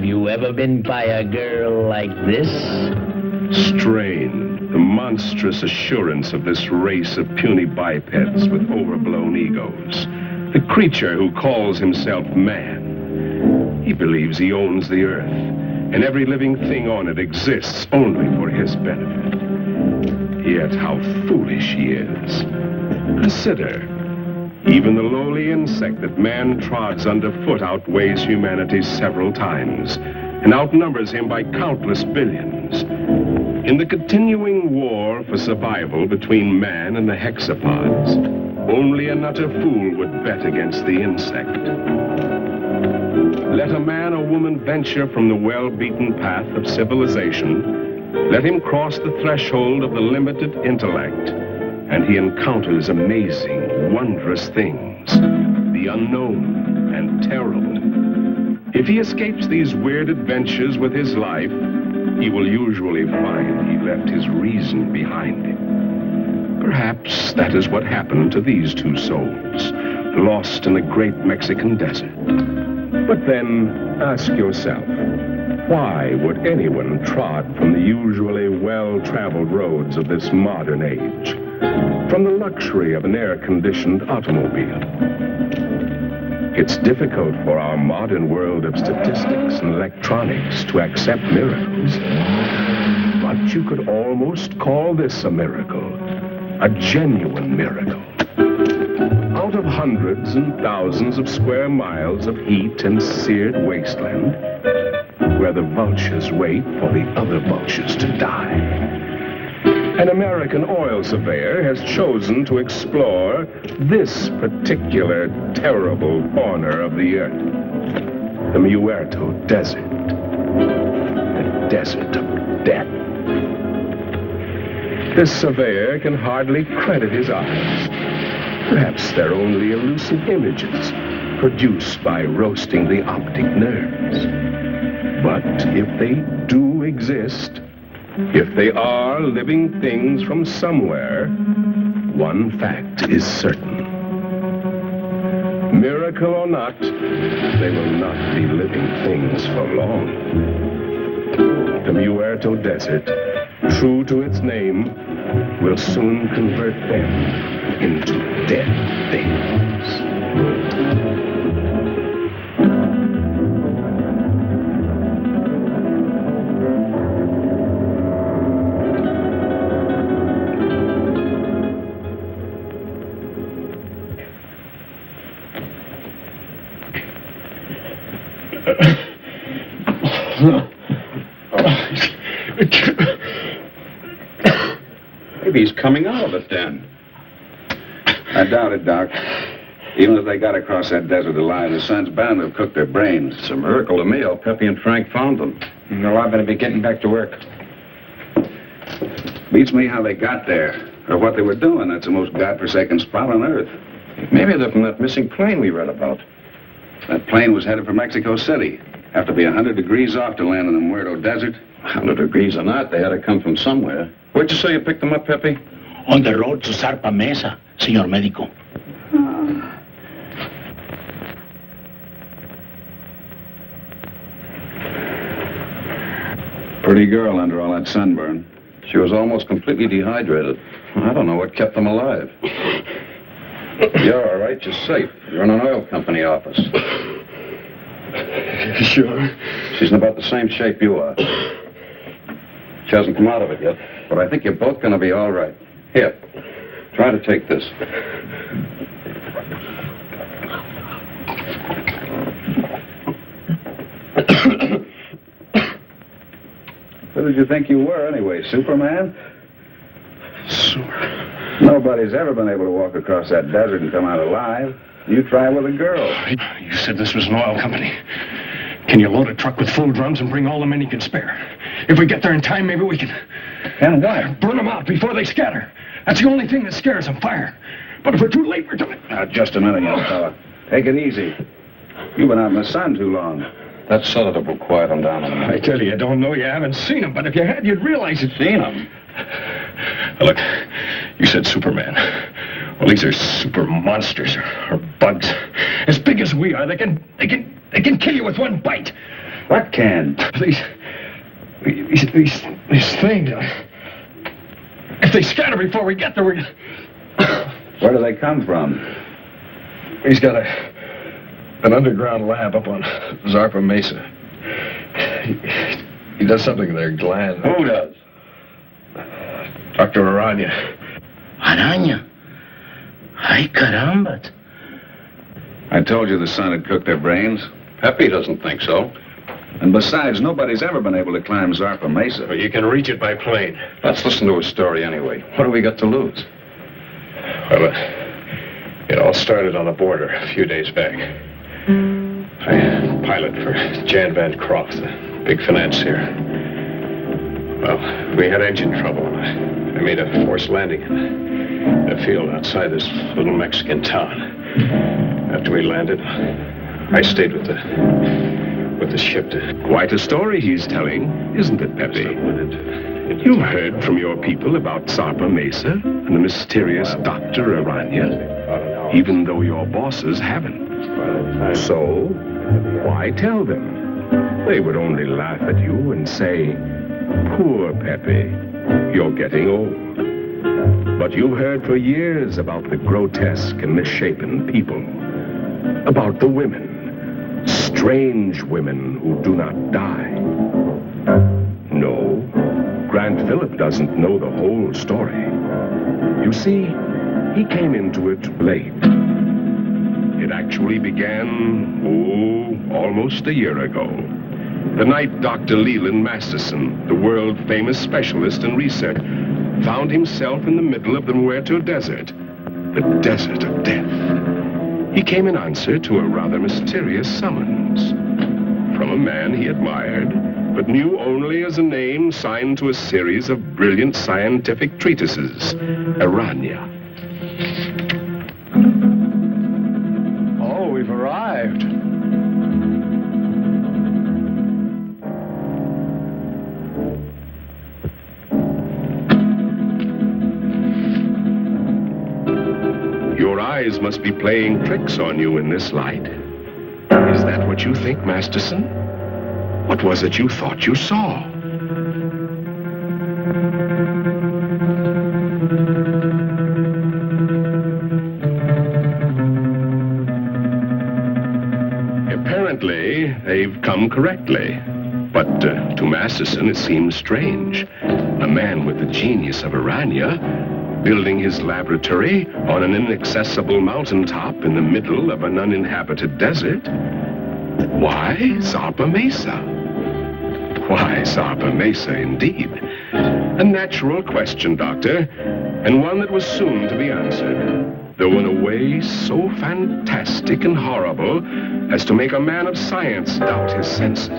you ever been by a girl like this? Strain, the monstrous assurance of this race of puny bipeds with overblown egos. The creature who calls himself man. He believes he owns the earth, and every living thing on it exists only for his benefit. Yet how foolish he is. Consider, even the lowly insect that man trods underfoot outweighs humanity several times, and outnumbers him by countless billions. In the continuing war for survival between man and the hexapods, only an utter fool would bet against the insect. Let a man or woman venture from the well-beaten path of civilization. Let him cross the threshold of the limited intellect, and he encounters amazing, wondrous things, the unknown and terrible. If he escapes these weird adventures with his life, he will usually find he left his reason behind him. Perhaps that is what happened to these two souls, lost in the great Mexican desert. But then, ask yourself, why would anyone trod from the usually well-traveled roads of this modern age, from the luxury of an air-conditioned automobile? It's difficult for our modern world of statistics and electronics to accept miracles. But you could almost call this a miracle, a genuine miracle. Out of hundreds and thousands of square miles of heat and seared wasteland, where the vultures wait for the other vultures to die, an American oil surveyor has chosen to explore this particular terrible corner of the earth, the Muerto Desert, the desert of death. This surveyor can hardly credit his eyes. Perhaps they're only elusive images produced by roasting the optic nerves. But if they do exist, if they are living things from somewhere, one fact is certain. Miracle or not, they will not be living things for long. The Muerto Desert, true to its name, will soon convert them into dead things. Maybe he's coming out of it then. I doubt it, Doc. Even if they got across that desert alive, the sun's bound to have cooked their brains. It's a miracle to me how Pepe and Frank found them. No, I better be getting back to work. Beats me how they got there, or what they were doing. That's the most godforsaken spot on Earth. Maybe they're from that missing plane we read about. That plane was headed for Mexico City. Have to be 100 degrees off to land in the Muerto Desert. 100 degrees or not, they had to come from somewhere. Where'd you say you picked them up, Pepe? On the road to Zarpa Mesa, señor médico. Pretty girl under all that sunburn. She was almost completely dehydrated. I don't know what kept them alive. You're all right, you're safe. You're in an oil company office. Sure. She's in about the same shape you are. She hasn't come out of it yet, but I think you're both going to be all right. Here, try to take this. Who did you think you were, anyway, Superman? Sure. Nobody's ever been able to walk across that desert and come out alive. You try with a girl. You said this was an oil company. Can you load a truck with full drums and bring all the men you can spare? If we get there in time, maybe we can... And what? Burn them out before they scatter. That's the only thing that scares them, fire. But if we're too late, we're done. Now, just a minute, young fella. Take it easy. You've been out in the sun too long. That sedative will quiet them down a minute. I tell you don't know. You haven't seen him, but if you had, you'd realize it. Seen him? Look, you said Superman. Well, these are super monsters, or bugs. As big as we are, they can kill you with one bite. What can? These things. If they scatter before we get there, we... Where do they come from? He's got an underground lab up on Zarpa Mesa. He does something to their gland. Who does? Dr. Arana. Arana? Ay, caramba. I told you the sun had cooked their brains. Pepe doesn't think so. And besides, nobody's ever been able to climb Zarpa Mesa. Well, you can reach it by plane. Let's listen to his story anyway. What do we got to lose? Well, it all started on the border a few days back. I pilot for Jan Van Croft, a big financier. Well, we had engine trouble. I made a forced landing in a field outside this little Mexican town. After we landed, I stayed with the ship to... Quite a story he's telling, isn't it, Pepe? You've heard from your people about Zarpa Mesa and the mysterious Dr. Arana, even though your bosses haven't. So, why tell them? They would only laugh at you and say, poor Pepe, you're getting old. But you've heard for years about the grotesque and misshapen people, about the women, strange women who do not die. No, Grant Phillip doesn't know the whole story. You see, he came into it late. It actually began, almost a year ago. The night Dr. Leland Masterson, the world-famous specialist in research, found himself in the middle of the Muerto Desert, the desert of death. He came in answer to a rather mysterious summons from a man he admired, but knew only as a name signed to a series of brilliant scientific treatises, Arana. Oh, we've arrived. Your eyes must be playing tricks on you in this light. Is that what you think, Masterson? What was it you thought you saw? Apparently, they've come correctly. But to Masterson, it seems strange. A man with the genius of Arana building his laboratory on an inaccessible mountaintop in the middle of an uninhabited desert. Why Zarpa Mesa? Why Zarpa Mesa, indeed? A natural question, Doctor, and one that was soon to be answered, though in a way so fantastic and horrible as to make a man of science doubt his senses.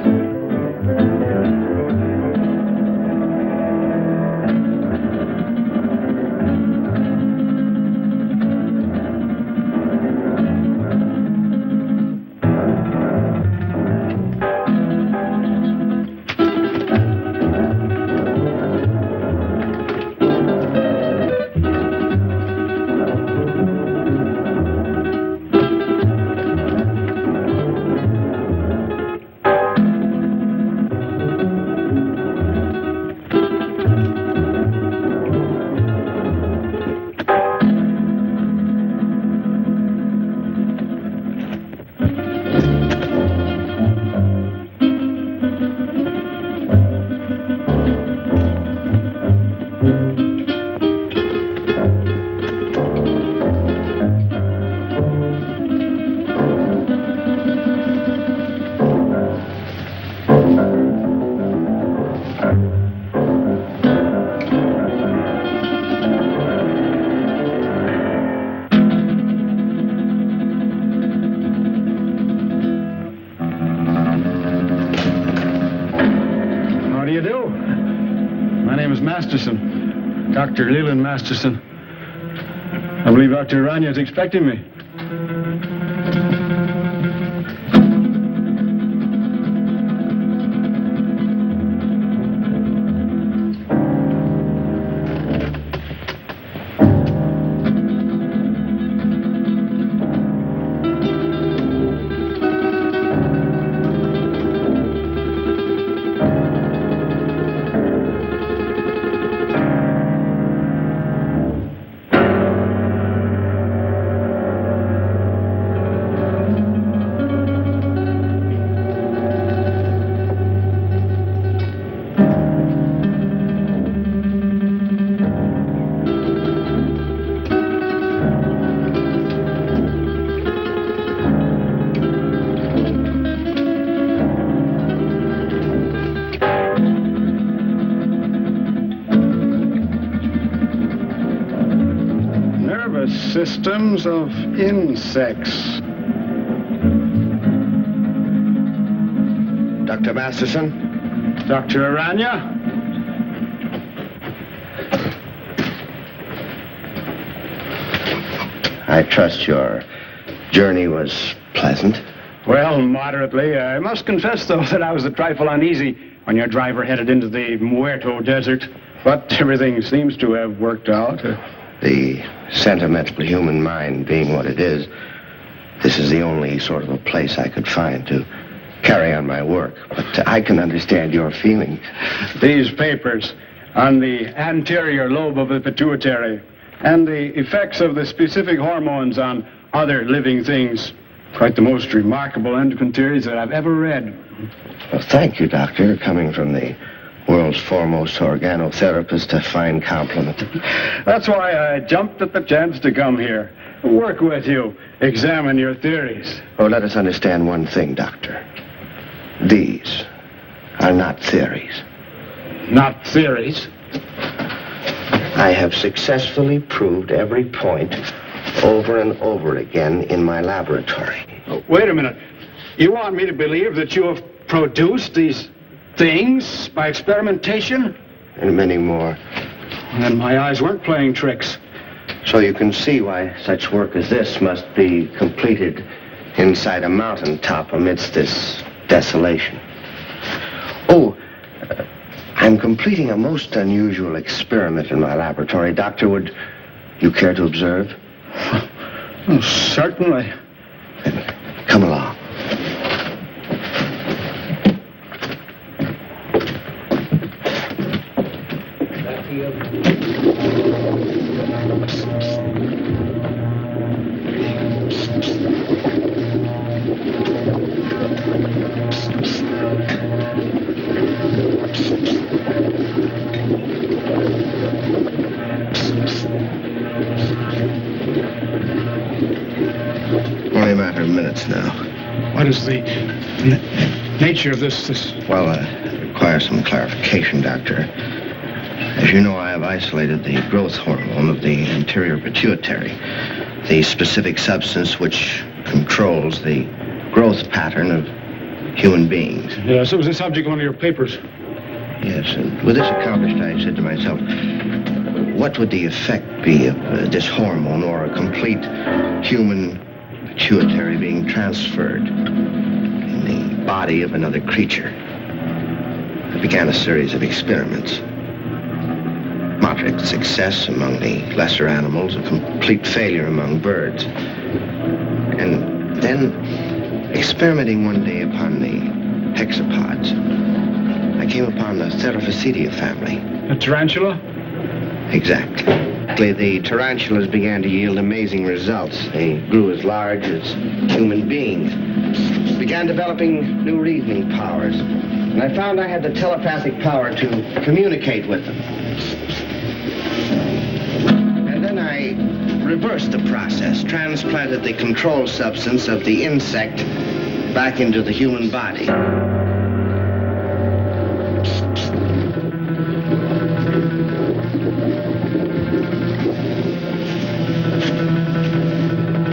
Masterson. Dr. Leland Masterson. I believe Dr. Arana is expecting me. systems of insects. Dr. Masterson? Dr. Arana? I trust your journey was pleasant. Well, moderately. I must confess, though, that I was a trifle uneasy when your driver headed into the Muerto Desert. But everything seems to have worked out. The sentimental human mind being what it is, this is the only sort of a place I could find to carry on my work. But I can understand your feelings. These papers on the anterior lobe of the pituitary and the effects of the specific hormones on other living things. Quite the most remarkable endocrine theories that I've ever read. Well, thank you, Doctor. Coming from the world's foremost organotherapist, a fine compliment. That's why I jumped at the chance to come here. Work with you. Examine your theories. Oh, let us understand one thing, Doctor. These are not theories. Not theories? I have successfully proved every point over and over again in my laboratory. Oh, wait a minute. You want me to believe that you have produced these things by experimentation? And many more. And my eyes weren't playing tricks. So you can see why such work as this must be completed inside a mountaintop amidst this desolation. Oh, I'm completing a most unusual experiment in my laboratory. Doctor, would you care to observe? Oh, certainly. Then come along. Only a matter of minutes now. What is the nature of this? Well, it requires some clarification, Doctor. As you know, I have isolated the growth hormone of the anterior pituitary, the specific substance which controls the growth pattern of human beings. Yes, it was the subject of one of your papers. Yes, and with this accomplished, I said to myself, what would the effect be of this hormone or a complete human pituitary being transferred in the body of another creature? I began a series of experiments. Moderate success among the lesser animals, a complete failure among birds. And then, experimenting one day upon the hexapods, I came upon the Theraphysidia family. A tarantula? Exactly. The tarantulas began to yield amazing results. They grew as large as human beings, began developing new reasoning powers. And I found I had the telepathic power to communicate with them. And then I reversed the process, transplanted the control substance of the insect back into the human body.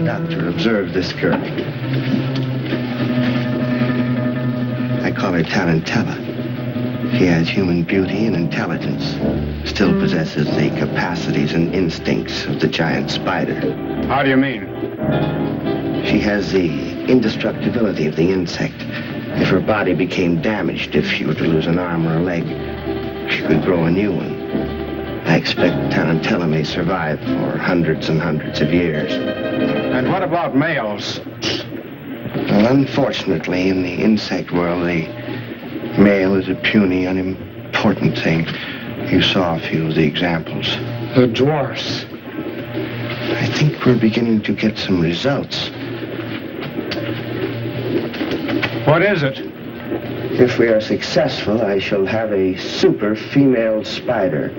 Doctor, observe this girl. I call her Tarantella. She has human beauty and intelligence, still possesses the capacities and instincts of the giant spider. How do you mean? She has the indestructibility of the insect. If her body became damaged, if she were to lose an arm or a leg, she could grow a new one. I expect Tarantella may survive for hundreds and hundreds of years. And what about males? Well, unfortunately, in the insect world, the male is a puny, unimportant thing. You saw a few of the examples. The dwarfs. I think we're beginning to get some results. What is it? If we are successful, I shall have a super female spider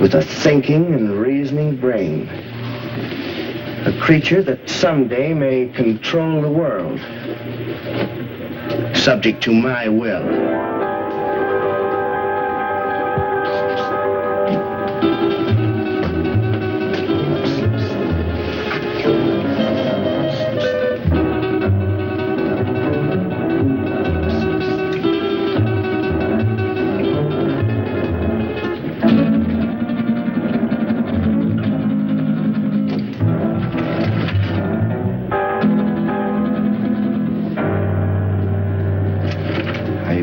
with a thinking and reasoning brain. A creature that someday may control the world, subject to my will.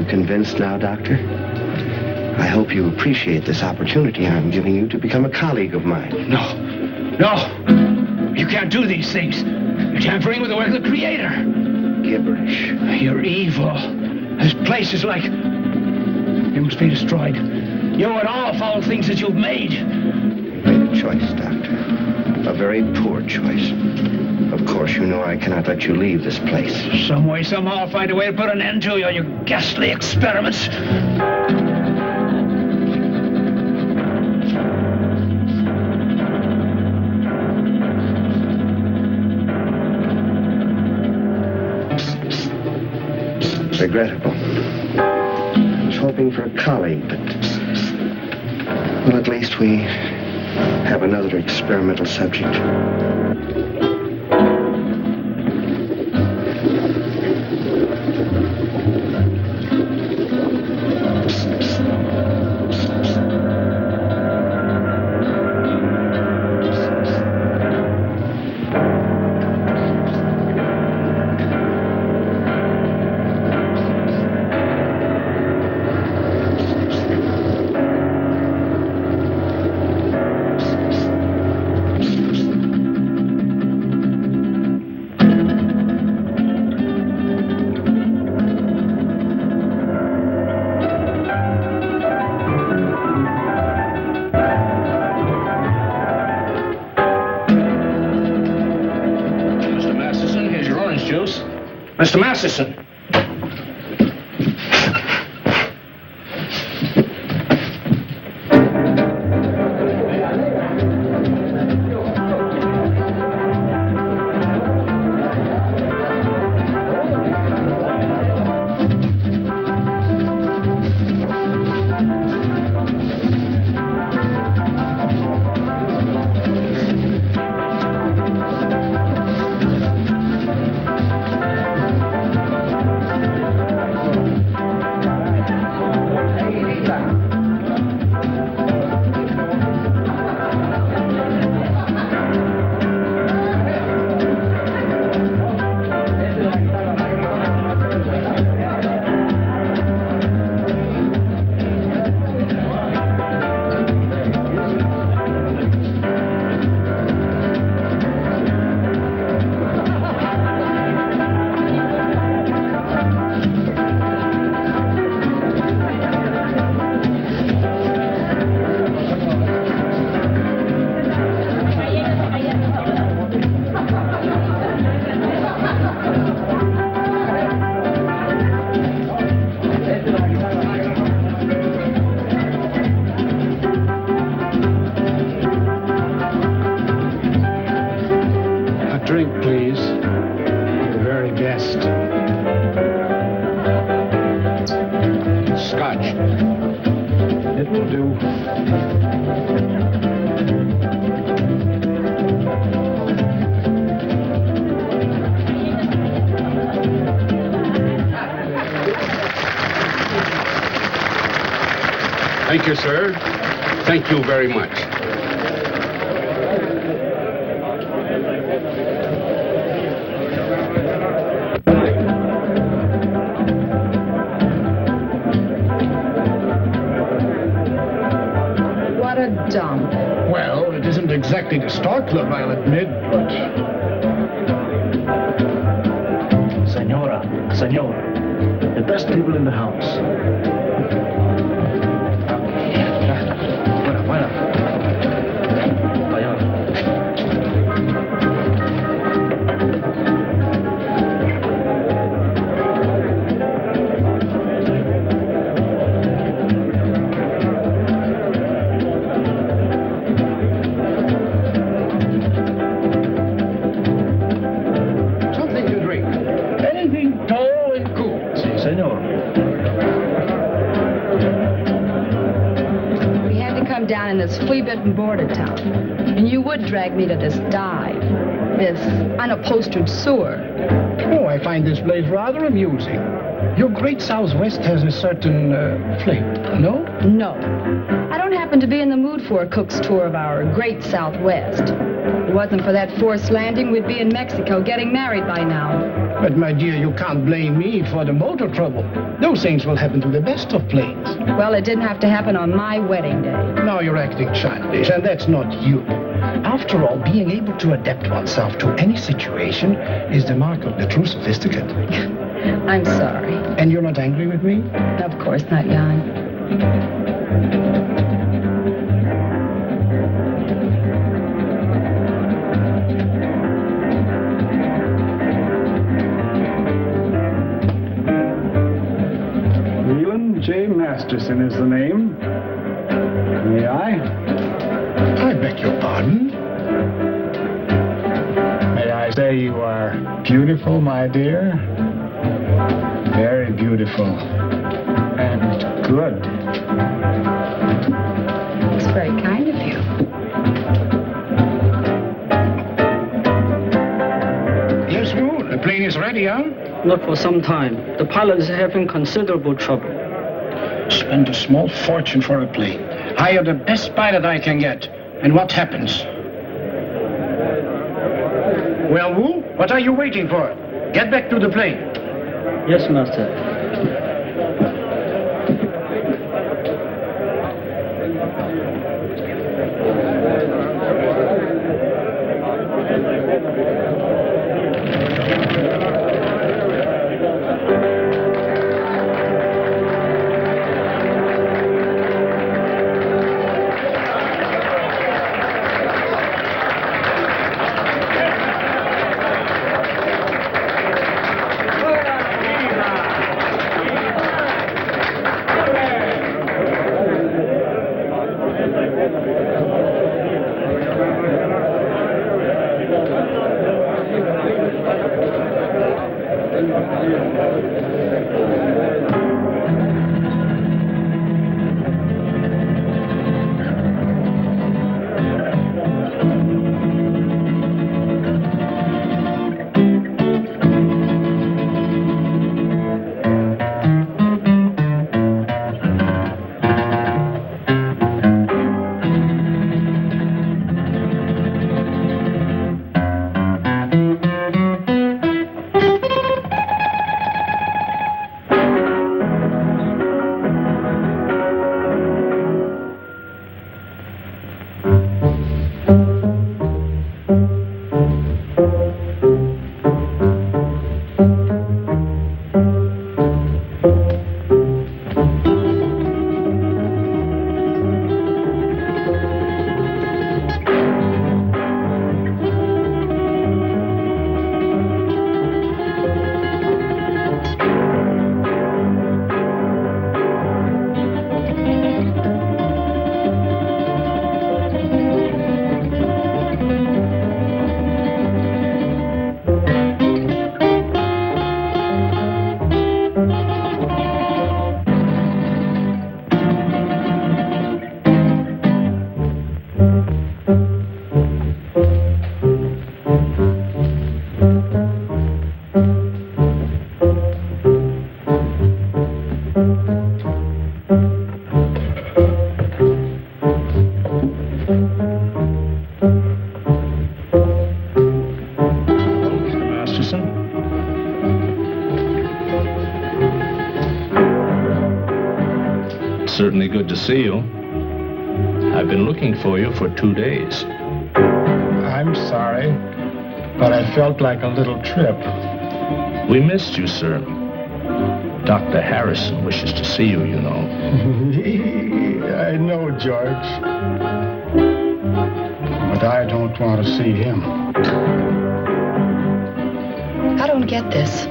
you convinced now, Doctor? I hope you appreciate this opportunity I'm giving you to become a colleague of mine. No. You can't do these things. You're tampering with the work of the Creator. Gibberish. You're evil. This place is like... You must be destroyed. You and all foul things that you've made. You made a choice, Doctor. A very poor choice. Of course, you know I cannot let you leave this place. Some way, somehow, I'll find a way to put an end to your ghastly experiments. Regrettable. I was hoping for a colleague, but... Well, at least we have another experimental subject. Mr. Masterson. Drink, please. The very best. Scotch. It will do. Thank you, sir. Thank you very much. What a dump. Well, it isn't exactly the Star Club, I'll admit, but... Senora, the best people in the house. Down in this flea-bitten border town, and you would drag me to this dive, this unupholstered sewer. Oh, I find this place rather amusing. Your Great Southwest has a certain flavor, no? No. I don't happen to be in the mood for a cook's tour of our Great Southwest. If it wasn't for that forced landing, we'd be in Mexico getting married by now. But, my dear, you can't blame me for the motor trouble. Those things will happen to the best of planes. Well, it didn't have to happen on my wedding day. Now you're acting childish, and that's not you. After all, being able to adapt oneself to any situation is the mark of the true sophisticate. I'm sorry. And you're not angry with me? Of course not, Jan. J. Masterson is the name. May I? I beg your pardon? May I say you are beautiful, my dear? Very beautiful. And good. It's very kind of you. Yes, Wood. The plane is ready, huh? Not for some time. The pilot is having considerable trouble. Spend a small fortune for a plane. Hire the best pilot I can get. And what happens? Well, Wu, what are you waiting for? Get back to the plane. Yes, Master. Certainly good to see you. I've been looking for you for 2 days. I'm sorry, but I felt like a little trip. We missed you, sir. Dr. Harrison wishes to see you, you know. I know, George. But I don't want to see him. I don't get this.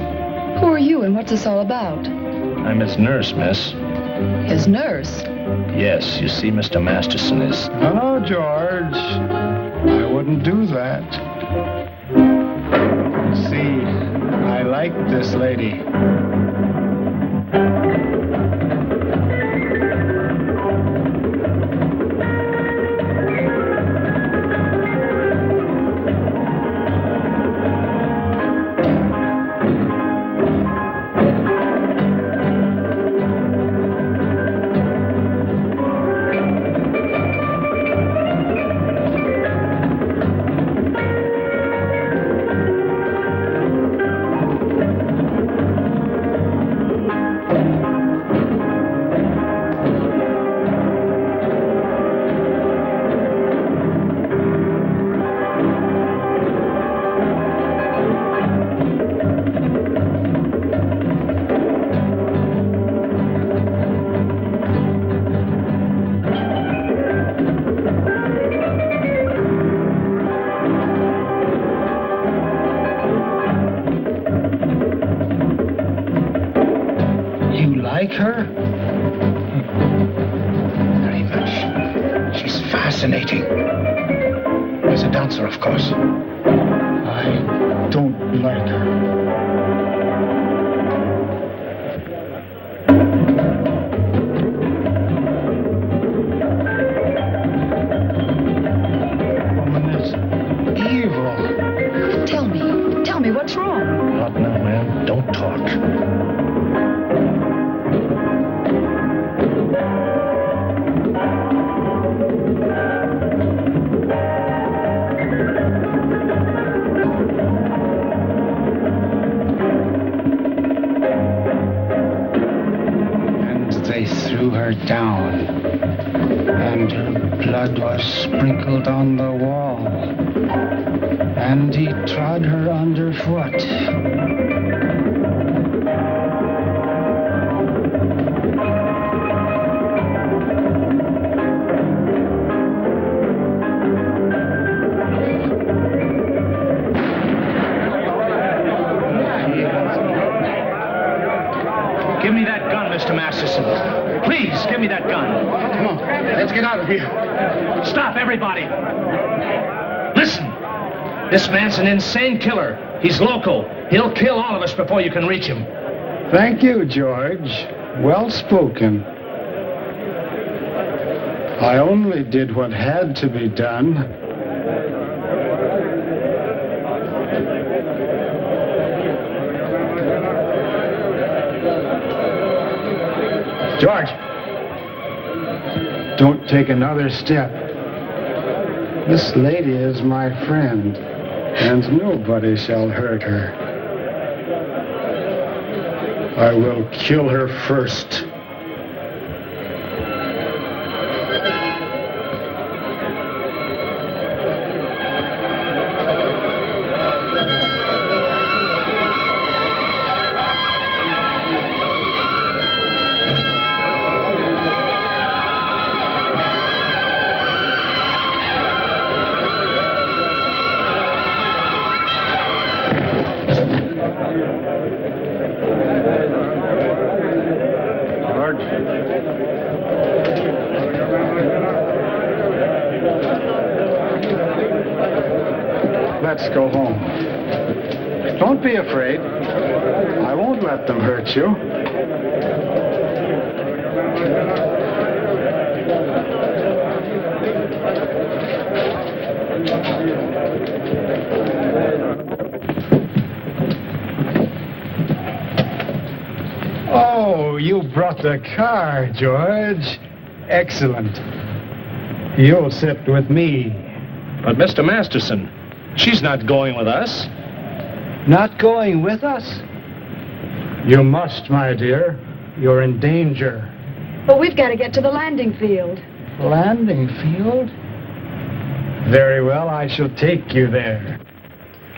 Who are you and what's this all about? I'm his nurse, miss. His nurse? Yes, you see, Mr. Masterson is... No, George. I wouldn't do that. See, I like this lady. like her? Very much. She's fascinating. As a dancer, of course. I don't like her. Tell me what's wrong. Not now, ma'am. Don't talk. And they threw her down, and her blood was sprinkled on the wall. And he trod her underfoot. Give me that gun, Mr. Masterson. Please, give me that gun. Come on, let's get out of here. Stop, everybody. Listen. This man's an insane killer. He's local. He'll kill all of us before you can reach him. Thank you, George. Well spoken. I only did what had to be done. George, don't take another step. This lady is my friend, and nobody shall hurt her. I will kill her first. Let's go home. Don't be afraid. I won't let them hurt you. Oh, you brought the car, George. Excellent. You'll sit with me. But, Mr. Masterson, she's not going with us. Not going with us? You must, my dear. You're in danger. But we've got to get to the landing field. Landing field? Very well, I shall take you there.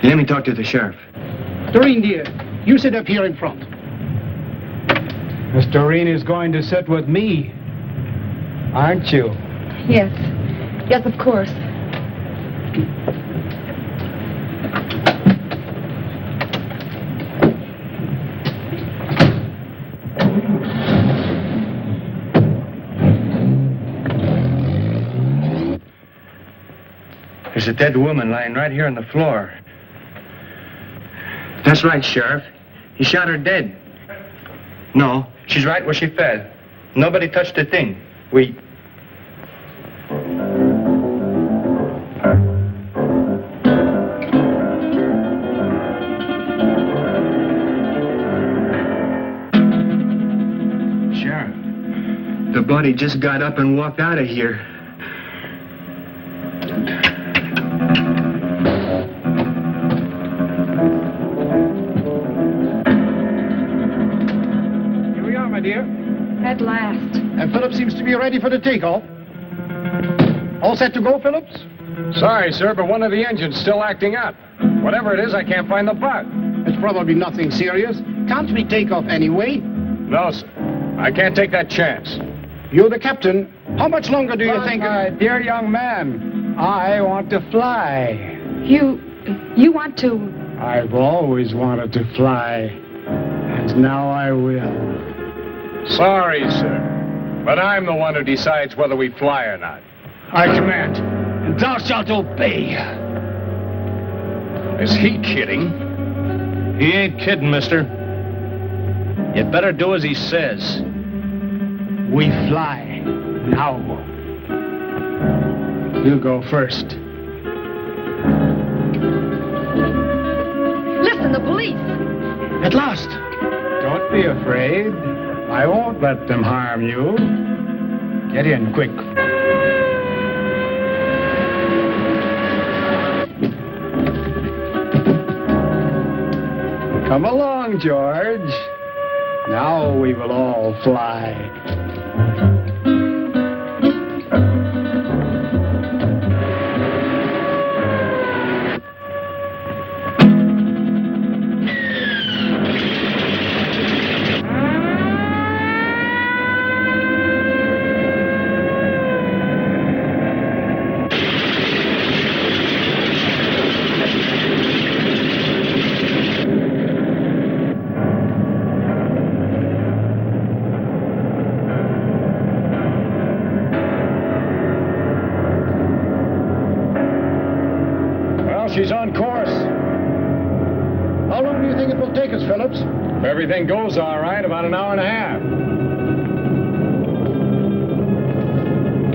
Let me talk to the sheriff. Doreen, dear, you sit up here in front. Miss Doreen is going to sit with me, aren't you? Yes. Yes, of course. There's a dead woman lying right here on the floor. That's right, Sheriff. He shot her dead. No, she's right where she fell. Nobody touched a thing. Sheriff, the body just got up and walked out of here. At last. And Phillips seems to be ready for the takeoff. All set to go, Phillips? Sorry, sir, but one of the engines still acting up. Whatever it is, I can't find the bug. It's probably nothing serious. Can't we take off anyway? No, sir. I can't take that chance. You're the captain. How much longer do you think... My dear young man, I want to fly. You want to... I've always wanted to fly, and now I will. Sorry, sir. But I'm the one who decides whether we fly or not. I command, and thou shalt obey. Is he kidding? He ain't kidding, mister. You'd better do as he says. We fly now. You go first. Listen, the police. At last. Don't be afraid. I won't let them harm you. Get in, quick. Come along, George. Now we will all fly. She's on course. How long do you think it will take us, Phillips? If everything goes all right, about an hour and a half.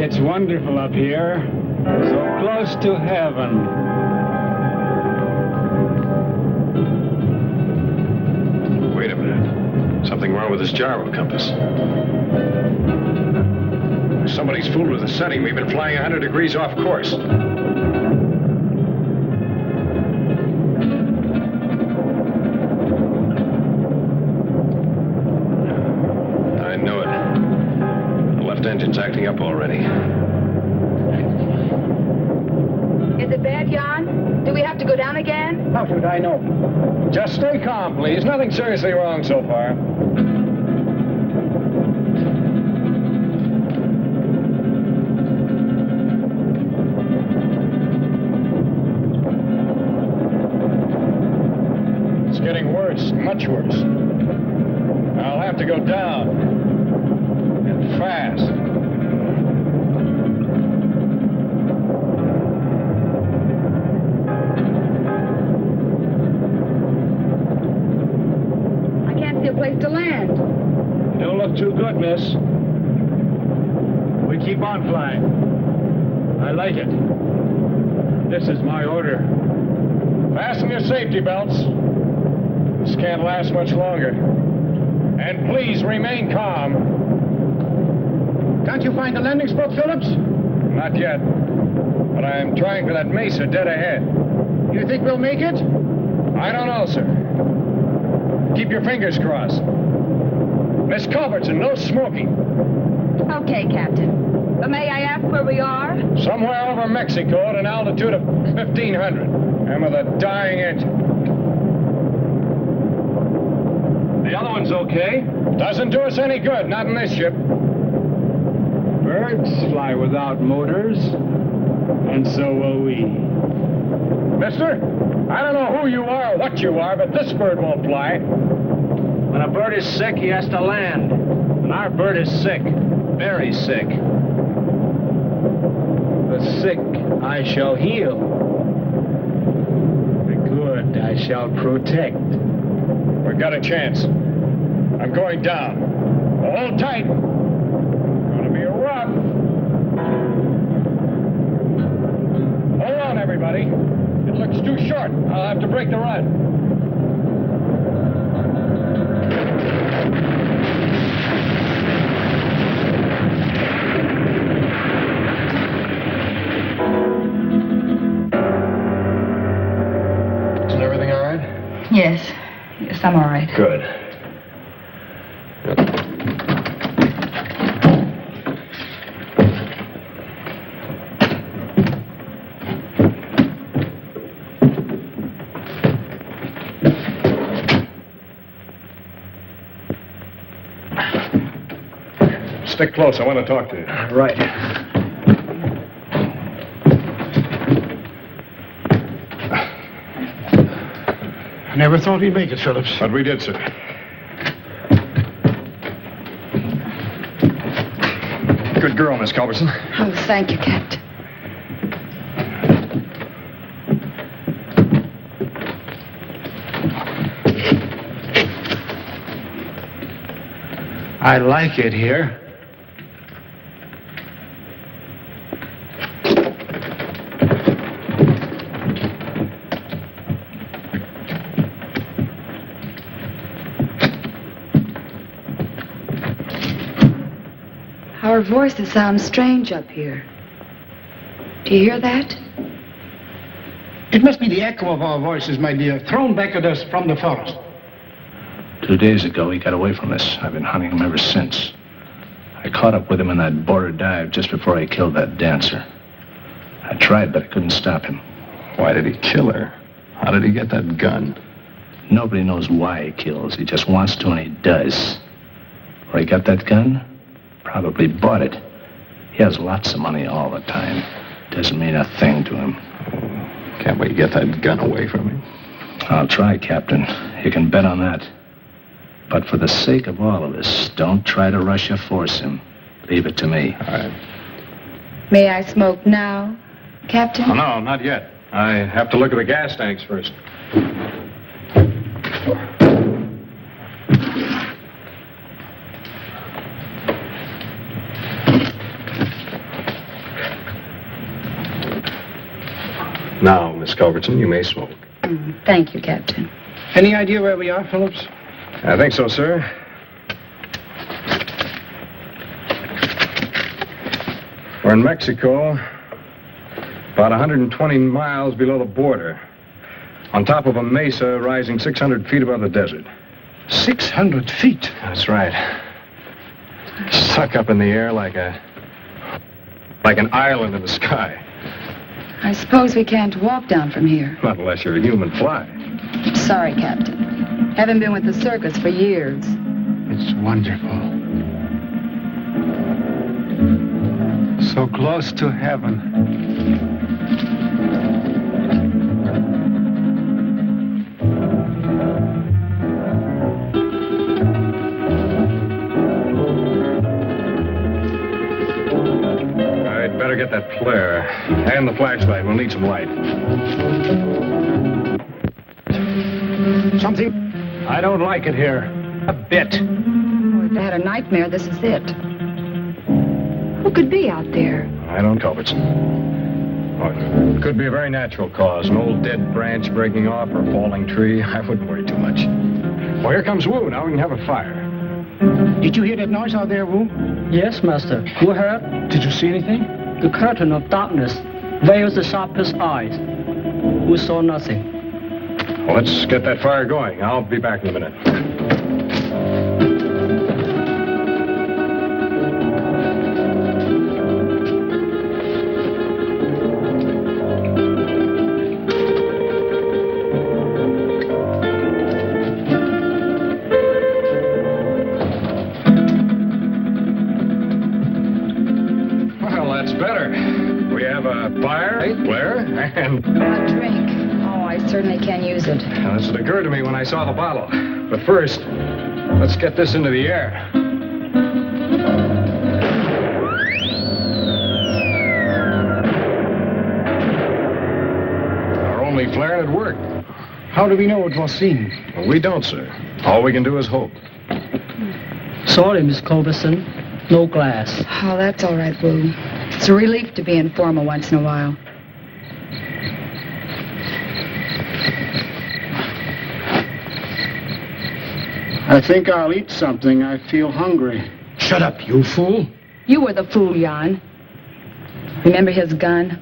It's wonderful up here. So close to heaven. Wait a minute. Something wrong with this gyro compass. Somebody's fooled with the setting. We've been flying 100 degrees off course. Engine's acting up already. Is it bad, Jan? Do we have to go down again? How should I know? Just stay calm, please. Nothing seriously wrong so far. It's getting worse, much worse. I'll have to go down. And fast. Place to land. Don't look too good, miss. We keep on flying. I like it. This is my order. Fasten your safety belts. This can't last much longer. And please remain calm. Can't you find the landing spot, Phillips? Not yet. But I am trying for that mesa dead ahead. You think we'll make it? I don't know, sir. Keep your fingers crossed. Miss Culbertson, no smoking. Okay, Captain. But may I ask where we are? Somewhere over Mexico at an altitude of 1,500. And with a dying engine. The other one's okay? Doesn't do us any good, not in this ship. Birds fly without motors, and so will we. Mister, I don't know who you are or what you are, but this bird won't fly. When a bird is sick, he has to land. And our bird is sick. Very sick. The sick I shall heal. The good I shall protect. We've got a chance. I'm going down. Hold tight. Gonna be rough. Hold on, everybody. It looks too short. I'll have to break the run. Is everything all right? Yes. Yes, I'm all right. Good. Stick close. I want to talk to you. Right. I never thought he'd make it, Phillips. But we did, sir. Good girl, Miss Culberson. Oh, thank you, Captain. I like it here. Our voices sound strange up here. Do you hear that? It must be the echo of our voices, my dear, thrown back at us from the forest. 2 days ago, he got away from us. I've been hunting him ever since. I caught up with him in that border dive just before I killed that dancer. I tried, but I couldn't stop him. Why did he kill her? How did he get that gun? Nobody knows why he kills. He just wants to, and he does. Where he got that gun? Probably bought it. He has lots of money all the time. Doesn't mean a thing to him. Can't we get that gun away from him? I'll try, Captain. You can bet on that. But for the sake of all of us, don't try to rush or force him. Leave it to me. All right. May I smoke now, Captain? Oh, no, not yet. I have to look at the gas tanks first. Now, Miss Culbertson, you may smoke. Thank you, Captain. Any idea where we are, Phillips? I think so, sir. We're in Mexico, about 120 miles below the border, on top of a mesa rising 600 feet above the desert. 600 feet? That's right. Stuck up in the air like an island in the sky. I suppose we can't walk down from here. Not unless you're a human fly. Sorry, Captain. Haven't been with the circus for years. It's wonderful. So close to heaven. I'd better get that flare. And the flashlight. We'll need some light. Something? I don't like it here. A bit. Oh, if I had a nightmare, this is it. Who could be out there? I don't, Culbertson. Oh, it could be a very natural cause. An old dead branch breaking off or a falling tree. I wouldn't worry too much. Well, here comes Wu. Now we can have a fire. Did you hear that noise out there, Wu? Yes, Master. You heard? Did you see anything? The curtain of darkness veils the sharpest eyes. We saw nothing. Well, let's get that fire going. I'll be back in a minute. Well, that's better. We have a fire, flare, and A drink. Oh, I certainly can use it. Now, this had occurred to me when I saw the bottle. But first, let's get this into the air. Our only flare and it worked. How do we know it was seen? Well, we don't, sir. All we can do is hope. Sorry, Miss Culbertson. No glass. Oh, that's all right, Wu. It's a relief to be informal once in a while. I think I'll eat something. I feel hungry. Shut up, you fool. You were the fool, Jan. Remember his gun?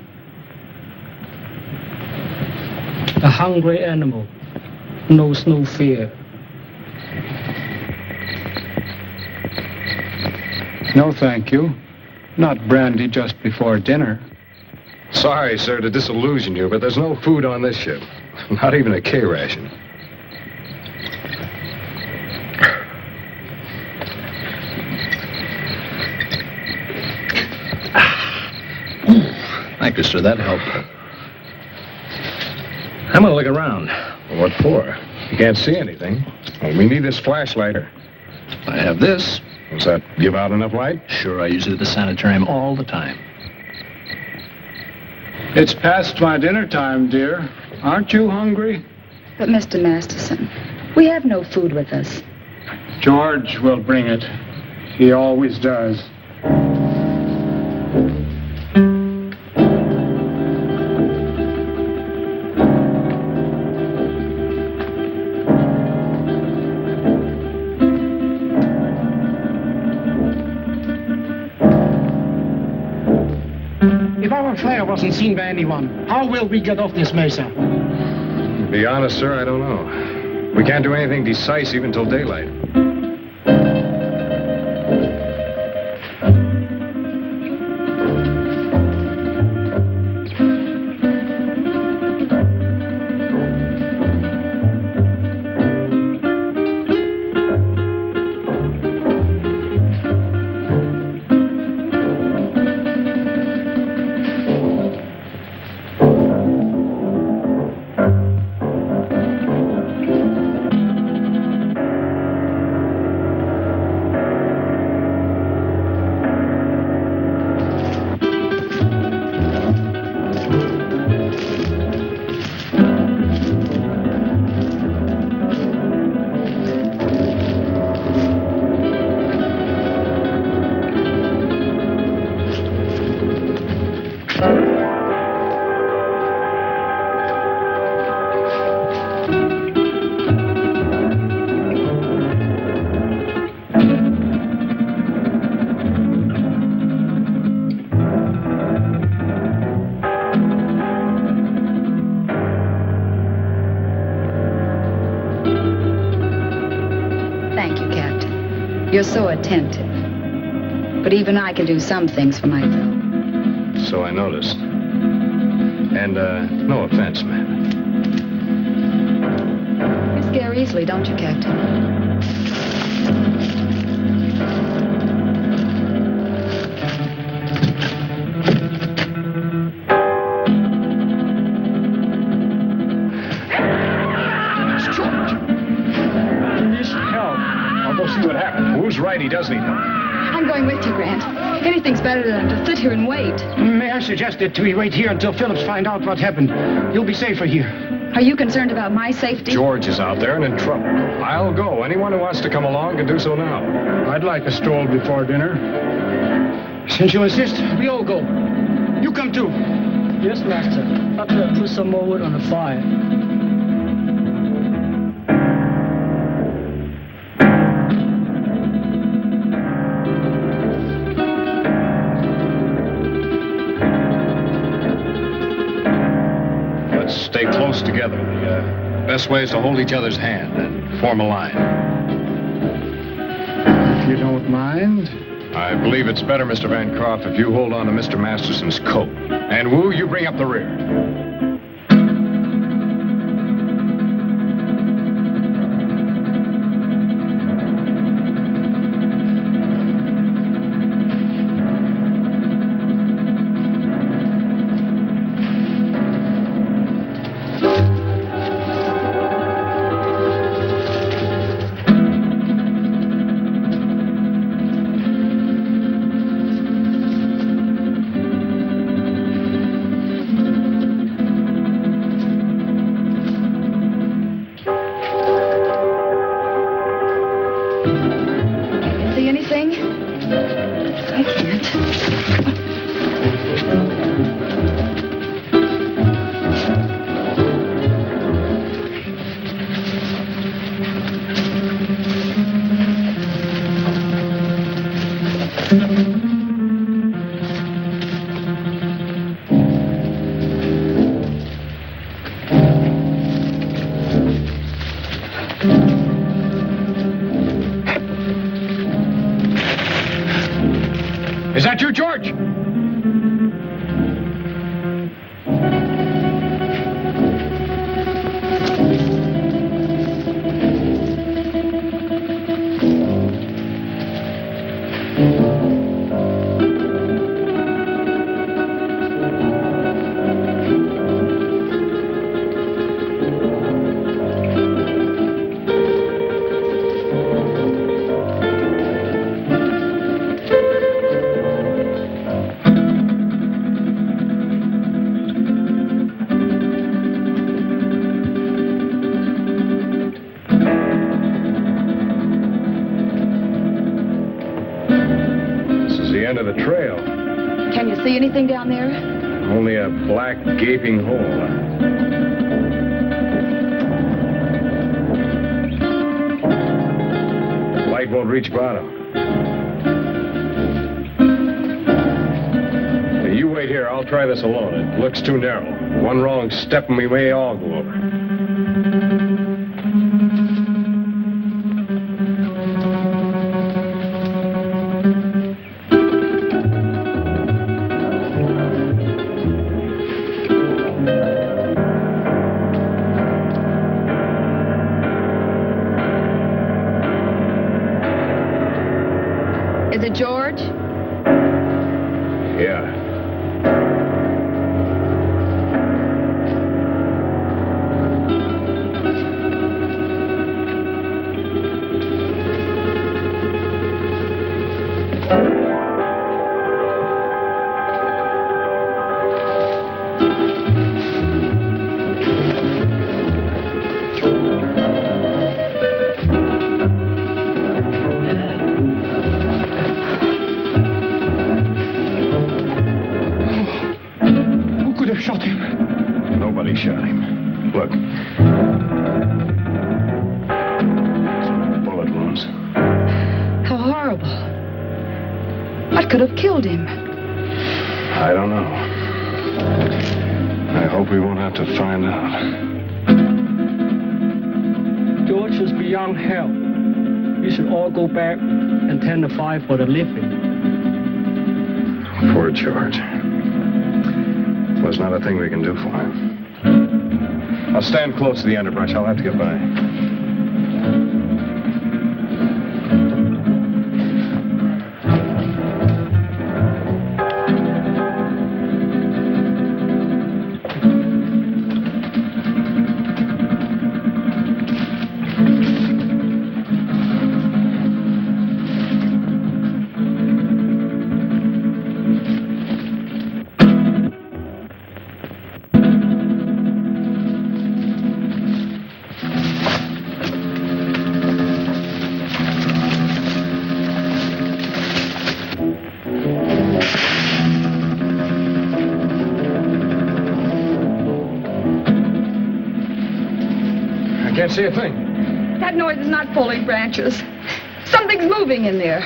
A hungry animal knows no fear. No, thank you. Not brandy just before dinner. Sorry, sir, to disillusion you, but there's no food on this ship. Not even a K ration. Thank you, sir. That helped. I'm gonna look around. Well, what for? You can't see anything. Well, we need this flashlight. I have this. Does that give out enough light? Sure, I use it at the sanitarium all the time. It's past my dinner time, dear. Aren't you hungry? But, Mr. Masterson, we have no food with us. George will bring it. He always does. If our flare wasn't seen by anyone, how will we get off this mesa? To be honest, sir, I don't know. We can't do anything decisive until daylight. You're so attentive. But even I can do some things for myself. So I noticed. And, no offense, ma'am. You scare easily, don't you, Captain? Right, he does need help. I'm going with you, Grant. Anything's better than to sit here and wait. May I suggest that we wait here until Phillips find out what happened? You'll be safer here. Are you concerned about my safety? George is out there and in trouble. I'll go. Anyone who wants to come along can do so now. I'd like a stroll before dinner. Since you insist, we all go. You come too. Yes, Master. After I put some more wood on the fire. Stay close together. The best way is to hold each other's hand and form a line. If you don't mind. I believe it's better, Mr. Bancroft, if you hold on to Mr. Masterson's coat. And Wu, you bring up the rear. Is that you, George? end of the trail. Can you see anything down there? Only a black, gaping hole. Light won't reach bottom. Hey, you wait here. I'll try this alone. It looks too narrow. One wrong step and we may all go over. Is it George? Yeah. Nobody shot him. Look. Bullet wounds. How horrible. What could have killed him? I don't know. I hope we won't have to find out. George is beyond help. We should all go back and tend to fight for the living. Poor George. There's not a thing we can do for him. I'll stand close to the underbrush. I'll have to get by. Can't see a thing. That noise is not falling branches. Something's moving in there.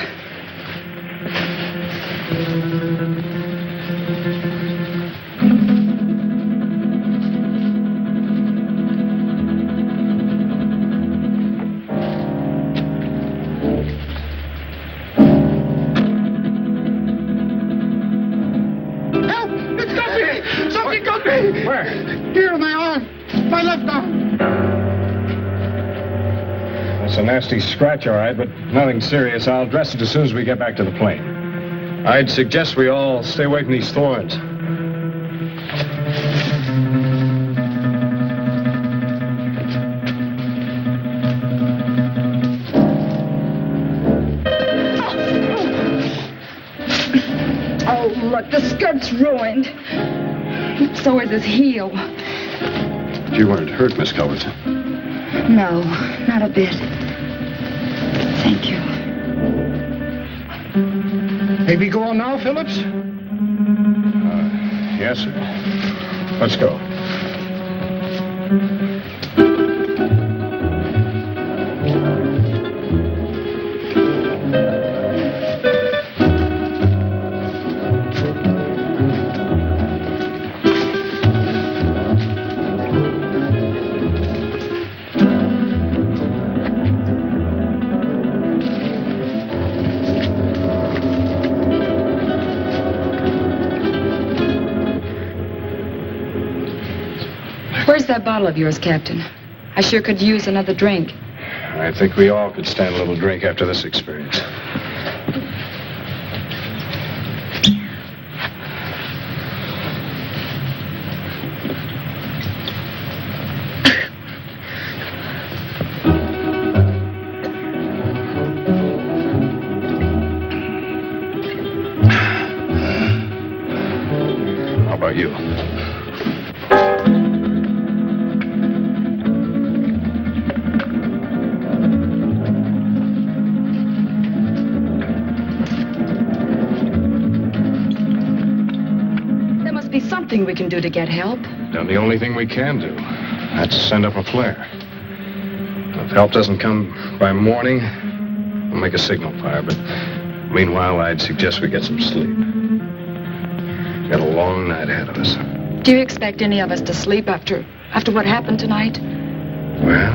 Help! It's got me! Something got me! Where? Here in my arm. My left arm. It's a nasty scratch, all right, but nothing serious. I'll dress it as soon as we get back to the plane. I'd suggest we all stay away from these thorns. Oh, look, the skirt's ruined. So is his heel. You weren't hurt, Miss Culbertson. No, not a bit. Thank you. May we go on now, Phillips? Yes, sir. Let's go. Where's that bottle of yours, Captain? I sure could use another drink. I think we all could stand a little drink after this experience. How about you? nothing we can do to get help. Done the only thing we can do. That's send up a flare. If help doesn't come by morning, we'll make a signal fire, but meanwhile, I'd suggest we get some sleep. We've got a long night ahead of us. Do you expect any of us to sleep after what happened tonight? Well,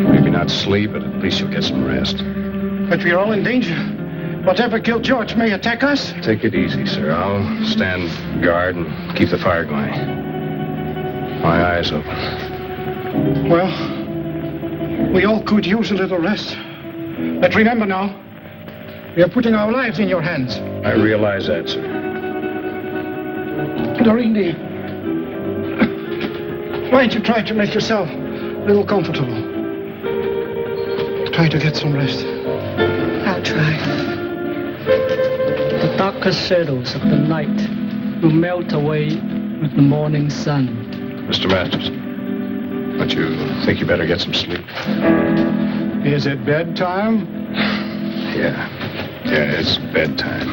maybe not sleep, but at least you'll get some rest. But we're all in danger. Whatever killed George may attack us. Take it easy, sir. I'll stand guard and keep the fire going. My eyes open. Well, we all could use a little rest. But remember now, we are putting our lives in your hands. I realize that, sir. Doreen, why don't you try to make yourself a little comfortable? Try to get some rest. I'll try. The darkest shadows of the night will melt away with the morning sun. Mr. Masters, don't you think you better get some sleep? Is it bedtime? Yeah, it's bedtime.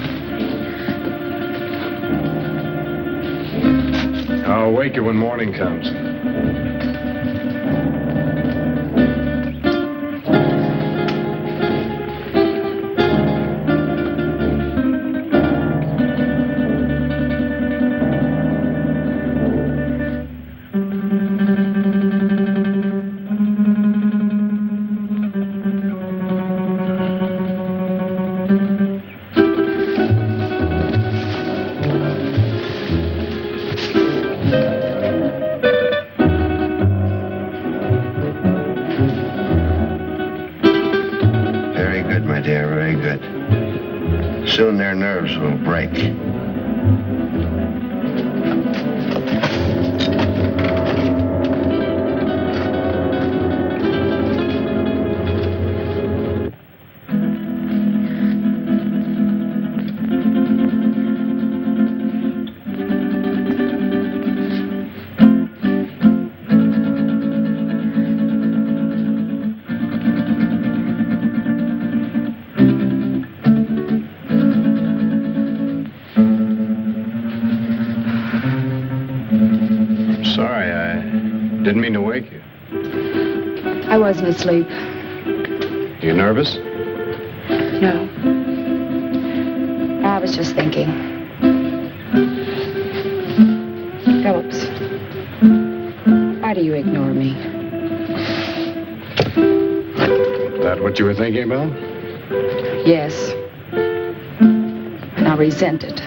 I'll wake you when morning comes. Soon their nerves will break. Didn't mean to wake you. I wasn't asleep. You nervous? No. I was just thinking. Phillips, why do you ignore me? That what you were thinking about? Yes. And I resent it.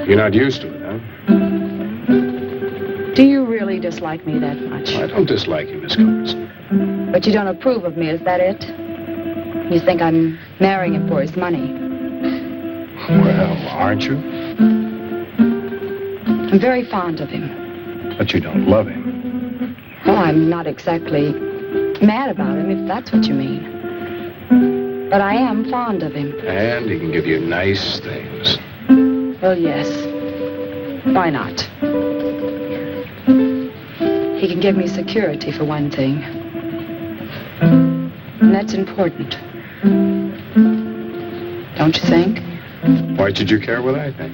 You're not used to it, huh? Do you really dislike me that much? I don't dislike you, Miss Culbertson. But you don't approve of me, is that it? You think I'm marrying him for his money? Well, aren't you? I'm very fond of him. But you don't love him. Well, I'm not exactly mad about him, if that's what you mean. But I am fond of him. And he can give you nice things. Well, yes. Why not? He can give me security, for one thing. And that's important. Don't you think? Why should you care what I think?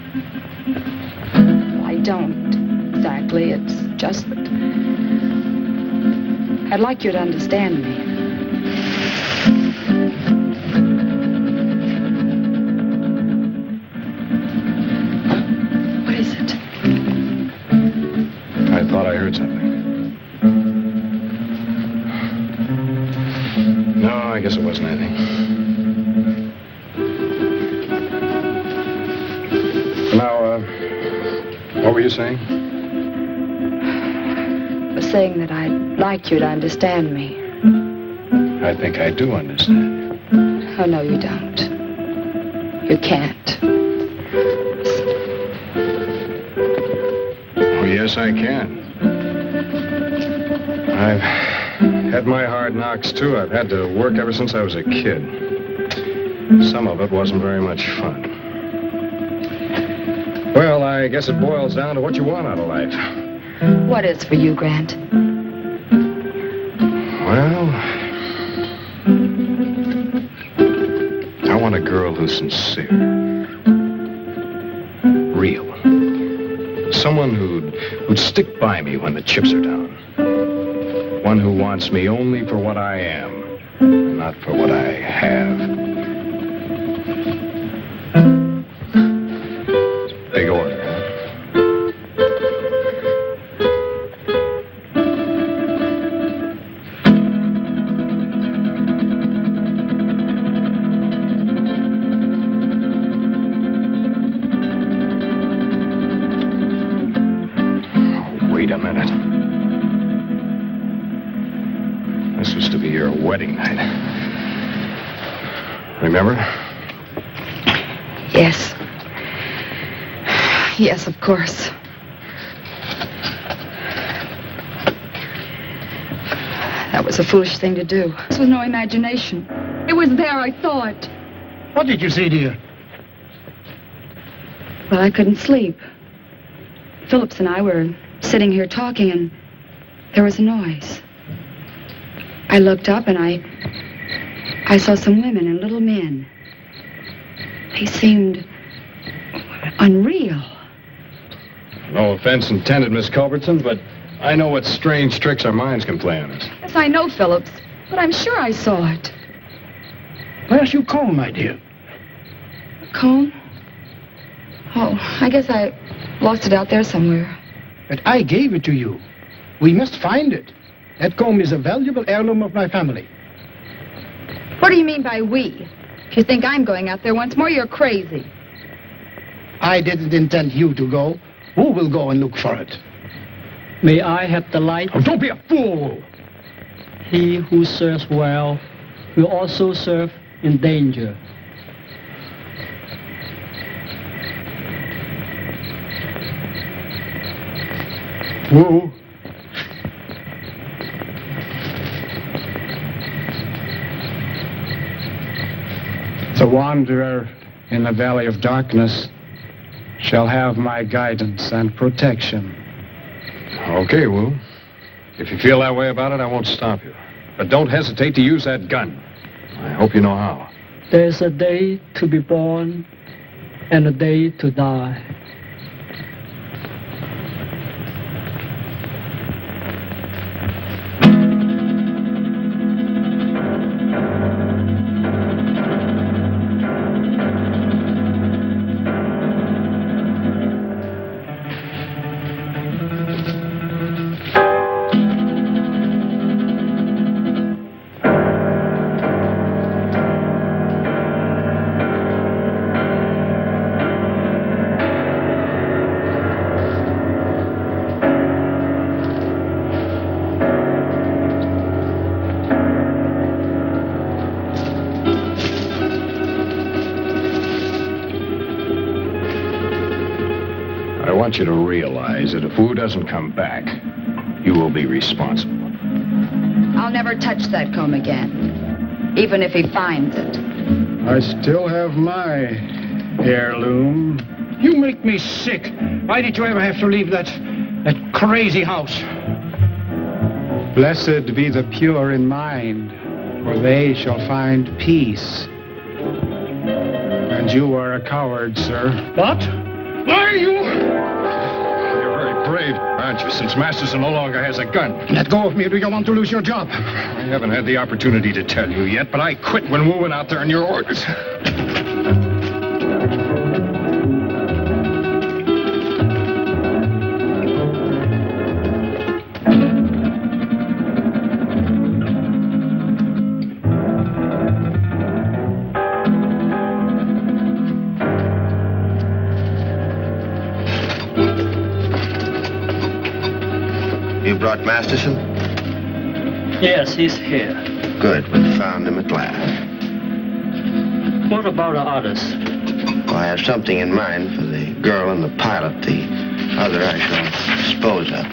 Well, I don't exactly. It's just that I'd like you to understand me. What is it? I thought I heard something. No, I guess it wasn't anything. Now, what were you saying? I was saying that I'd like you to understand me. I think I do understand. Oh, no, you don't. You can't. Oh, yes, I can. I've had my hard knocks, too. I've had to work ever since I was a kid. Some of it wasn't very much fun. Well, I guess it boils down to what you want out of life. What is for you, Grant? Well, I want a girl who's sincere. Real. Someone who'd stick by me when the chips are down. One who wants me only for what I am, not for what I have. Big order. Wedding night. Remember? Yes. Yes, of course. That was a foolish thing to do. This was no imagination. It was there, I saw it. What did you see, dear? Well, I couldn't sleep. Phillips and I were sitting here talking, and there was a noise. I looked up and I saw some women and little men. They seemed unreal. No offense intended, Miss Culbertson, but I know what strange tricks our minds can play on us. Yes, I know, Phillips, but I'm sure I saw it. Where's your comb, my dear? Comb? Oh, I guess I lost it out there somewhere. But I gave it to you. We must find it. That comb is a valuable heirloom of my family. What do you mean by we? If you think I'm going out there once more, you're crazy. I didn't intend you to go. Who will go and look for it? May I have the light? Oh, don't be a fool! He who serves well will also serve in danger. Who? The wanderer in the valley of darkness shall have my guidance and protection. Okay, Wu. If you feel that way about it, I won't stop you. But don't hesitate to use that gun. I hope you know how. There's a day to be born and a day to die. I want you to realize that if Wu doesn't come back, you will be responsible. I'll never touch that comb again, even if he finds it. I still have my heirloom. You make me sick. Why did you ever have to leave that crazy house? Blessed be the pure in mind, for they shall find peace. And you are a coward, sir. What? Why are you? You're very brave, aren't you, since Masterson no longer has a gun? Let go of me, or do you want to lose your job? I haven't had the opportunity to tell you yet, but I quit when Wu went out there on your orders. You brought Masterson? Yes, he's here. Good, we found him at last. What about the others? Well, I have something in mind for the girl and the pilot. The other I shall dispose of.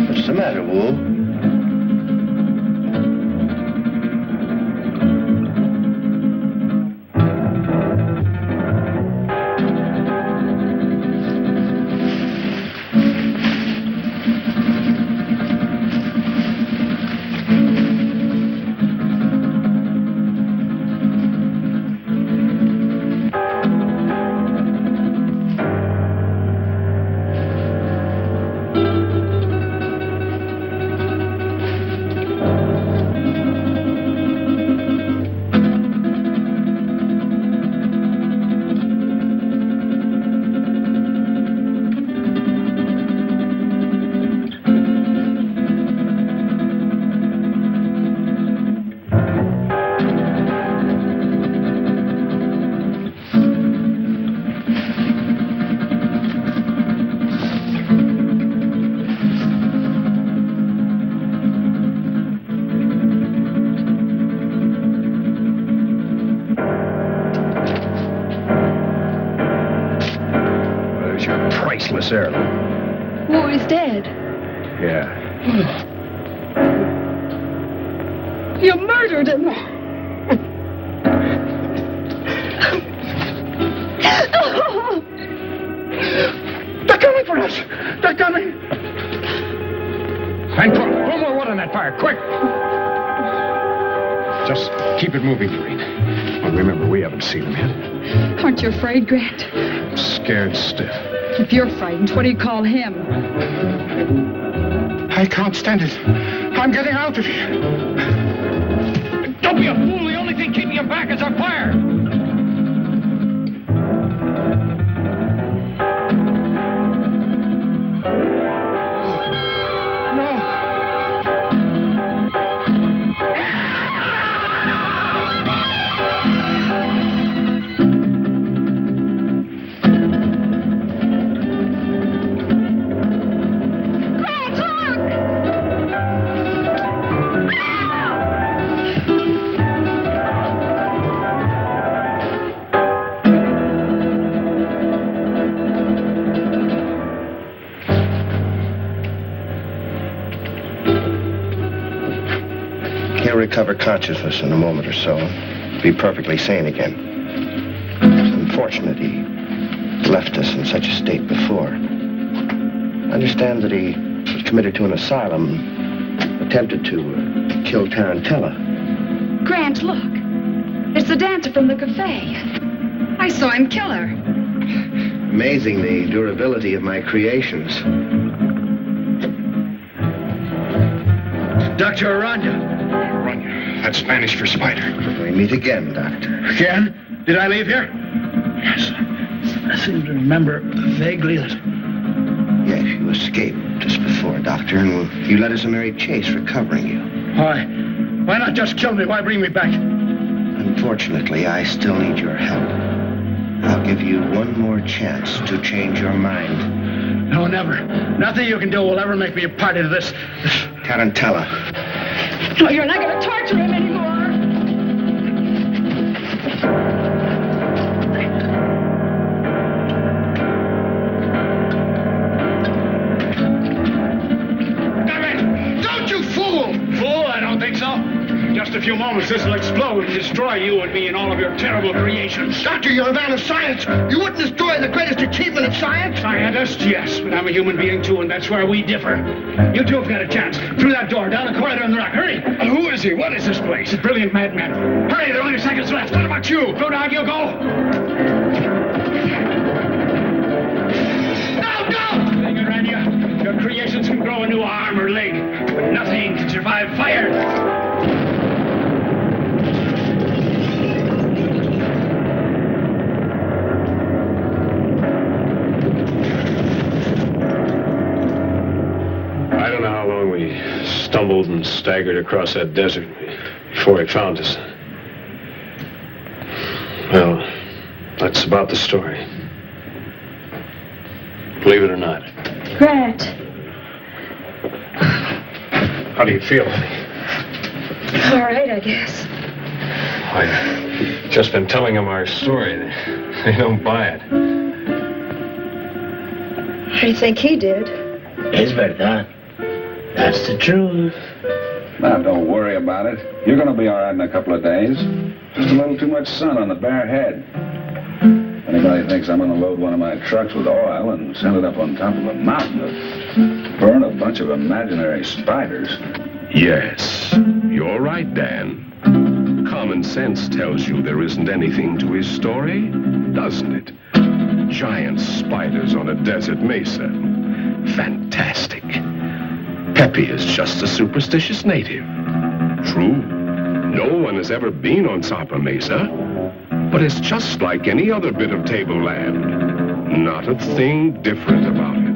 What's the matter, Wu? useless heirloom. Oh, he's dead. Yeah. You murdered him. They're coming for us. They're coming. And throw more wood on that fire, quick! Just keep it moving, Doreen. Well, remember, we haven't seen him yet. Aren't you afraid, Grant? I'm scared stiff. If you're frightened, what do you call him? I can't stand it. I'm getting out of here. Don't be a fool. The only thing keeping you back is our fire. Recover consciousness in a moment or so. Be perfectly sane again. It's unfortunate he left us in such a state before. I understand that he was committed to an asylum, attempted to kill Tarantella. Grant, look. It's the dancer from the cafe. I saw him kill her. Amazing the durability of my creations. Dr. Arana. That's Spanish for spider. We meet again, Doctor. Again? Did I leave here? Yes. I seem to remember vaguely that... Yes, you escaped just before, Doctor, and you led us a merry chase recovering you. Why? Why not just kill me? Why bring me back? Unfortunately, I still need your help. I'll give you one more chance to change your mind. No, never. Nothing you can do will ever make me a party to this... Tarantella. No, you're not going to torture him anymore. Don't you fool! Fool? I don't think so. Just a few moments, this will explode and destroy you and me and all of your terrible creations. Doctor, you're a man of science. You wouldn't destroy the greatest achievement of science? Scientist, yes, but I'm a human being too, and that's where we differ. You two have got a chance. Through that door, down the corridor in the rock. Hurry! Who is he? What is this place? A brilliant madman. Hurry, there are only seconds left. What about you? Go down, you go. No! Thing around you. Your creations can grow a new arm or leg, but nothing can survive fire. I don't know how long we stumbled and staggered across that desert before he found us. Well, that's about the story. Believe it or not. Grant. How do you feel? All right, I guess. I've just been telling them our story. They don't buy it. I think he did. Es verdad. That's the truth. Now, don't worry about it. You're going to be all right in a couple of days. Just a little too much sun on the bare head. Anybody thinks I'm going to load one of my trucks with oil and send it up on top of a mountain to burn a bunch of imaginary spiders? Yes, you're right, Dan. Common sense tells you there isn't anything to his story, doesn't it? Giant spiders on a desert mesa. Fantastic. Pepe is just a superstitious native. True, no one has ever been on Zarpa Mesa, but it's just like any other bit of tableland. Not a thing different about it.